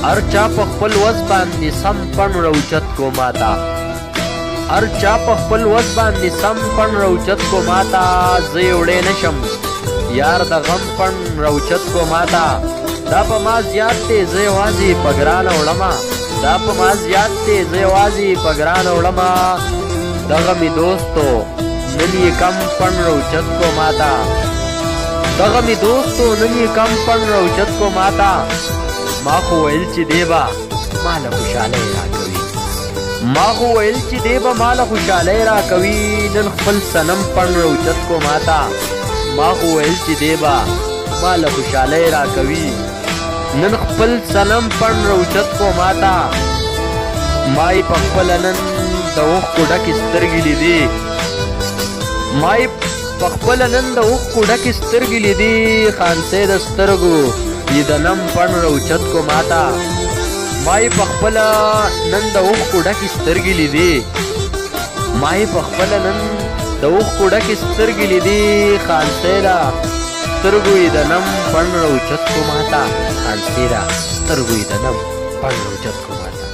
هر چا په خپل وس باندې سم پڼ راوچت کو ماتا هر چا په خپل وس باندې سم پڼ راوچت کو ماتا زه یې وړی نشم یار د غم پڼ راوچت کو ماتا دا په ما زیات دی زه یوازې په ګرانه وړمه دا په ما زیات دی زه یوازې په ګرانه وړمه دغه مې دوستو نن یې کم پڼ راوچت کو ماتا دغه مې دوستو نن یې کم پڼ راوچت کو ماتا ما خو ویل چې دی به ماله خوشحالۍ راکوي ما خو ویل چې دی به ماله خوشحالۍ راکوي نن خپل صنم پڼ راوچت کو ماتا ما خو ویل چې دی به ماله خوشحالۍ راکوي نن خپل صنم پڼ راوچت کو ماتا ما یې په خپله نن د اوښکو ډکې سترګې لیدې ما یې په خپله نن د اوښکو ډکې سترګې لیدې خانسۍ د سترګو یې د نم پڼ راوچت کو ماتا ما یې په خپله نن د اوښکو ډکې سترګې لیدې ما یې په خپله نن د اوښکو ډکې سترګې لیدې خانسۍ د سترګو یې د نم پڼ راوچت کو ماتا خانسۍ د سترګو یې د نم پڼ راوچت کو ماتا